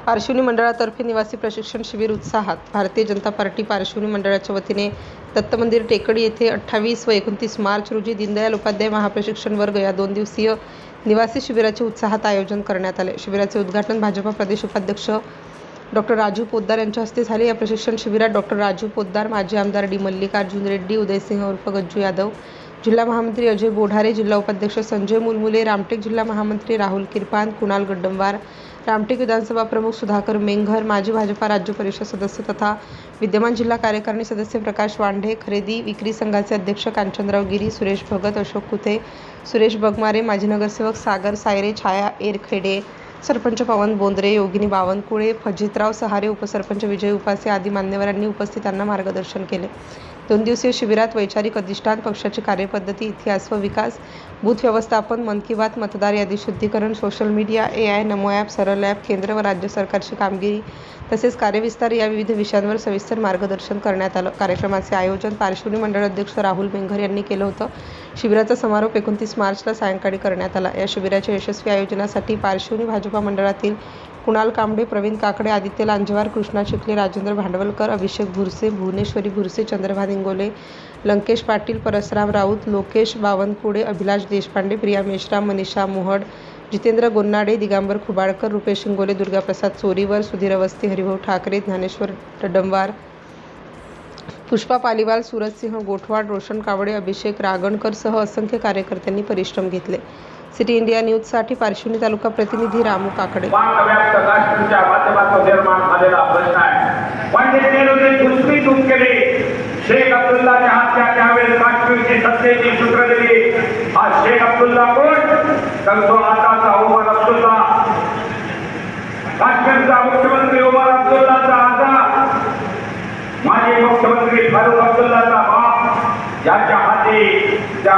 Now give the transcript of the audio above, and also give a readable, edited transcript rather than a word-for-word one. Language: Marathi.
पारशिवनी मंडळातर्फे निवासी प्रशिक्षण शिबिर उत्साहात। भारतीय जनता पार्टी पारशिवनी मंडळाच्या वतीने दत्त मंदिर टेकडी येथे 28 व 29 मार्च रोजी दीनदयाल उपाध्याय महाप्रशिक्षण वर्ग या 2 दिवसीय निवासी शिबिराचे उत्साहात आयोजन करण्यात आले। शिबिराचे उद्घाटन भाजपा प्रदेश उपाध्यक्ष डॉ. राजू पोद्दार यांच्या हस्ते झाले। या प्रशिक्षण शिबिरात डॉ. राजू पोद्दार, माजी आमदार डी. मल्लिकार्जुन रेड्डी, उदयसिंह उर्फ गज्जू यादव, जिल्हा महामंत्री अजय बोढारे, जिल्हा उपाध्यक्ष संजय मुलमुले, रामटेक जिल्हा महामंत्री राहुल किरपान, कुणाल गड्डमवार, रामटेक विधानसभा प्रमुख सुधाकर मेंघर, माजी भाजपा राज्य परिषद सदस्य तथा विद्यमान जिल्हा कार्यकारिणी सदस्य प्रकाश वांढे, खरेदी विक्री संघाचे अध्यक्ष कांचनराव गिरी, सुरेश भगत, अशोक कुथे, सुरेश बगमारे, माजी नगरसेवक सागर सायरे, छाया एरखेडे, सरपंच पवन बोंद्रे, योगिनी बावनकुळे, फजितराव सहारे, उपसरपंच विजय उपासे आदी मान्यवरांनी उपस्थितांना मार्गदर्शन केले। 2 दिवसीय शिबिरात वैचारिक अधिष्ठान, पक्षाची कार्यपद्धती, इतिहास व विकास, बूथ व्यवस्थापन, मन की बात, मतदार यादी शुद्धीकरण, सोशल मीडिया, AI, नमो ॲप, सरल ॲप, केंद्र व राज्य सरकारची कामगिरी तसेच कार्यविस्तार या विविध विषयांवर सविस्तर मार्गदर्शन करण्यात आलं। कार्यक्रमाचे आयोजन पारशिवनी मंडळ अध्यक्ष राहुल मेंघर यांनी केलं होतं। शिबिराचा समारोप 29 मार्चला सायंकाळी करण्यात आला। या शिबिराच्या यशस्वी आयोजनासाठी पारशिवनी भाजपा मंडळातील कुणाल कांबळे, प्रवीण काकडे, आदित्य लांजेवार, कृष्णा चिखले, राजेंद्र भांडवलकर, अभिषेक भुरसे, भुवनेश्वरी भुरसे, चंद्रभान इंगोले, लंकेश पाटील, परसराम राऊत, लोकेश बावनकुळे, अभिलाष देशपांडे, प्रिया मेश्राम, मनीषा मोहड, जितेंद्र गोन्नाडे, दिगंबर खुबाळकर, रुपेश इंगोले, दुर्गाप्रसाद चोरीवर, सुधीर अवस्थी, हरिभाऊ ठाकरे, ज्ञानेश्वर डडमवार, पुष्पा पालीवाल, सूरजसिंह गोठवाड, रोशन कावडे, अभिषेक रागणकर सह असंख्य कार्यकर्त्यांनी परिश्रम घेतले। सिटी इंडिया न्यूजसाठी पारशिवनी तालुका प्रतिनिधी रामू काकडे। राष्ट्राच्या माध्यमातून निर्माण झालेला प्रश्न आहे। पंडित दुसरी चूक केली, शेख अब्दुल्लाने हातच्या त्यावेळेस काश्मीरची सत्तेची सूत्र दिली। हा शेख अब्दुल्ला कोण? तर तो आताचा उमर अब्दुल्ला, काश्मीरचा मुख्यमंत्री उमर अब्दुल्लाचा आजा, माजी मुख्यमंत्री फारुख अब्दुल्लाचा बाप, याच्या हाती त्या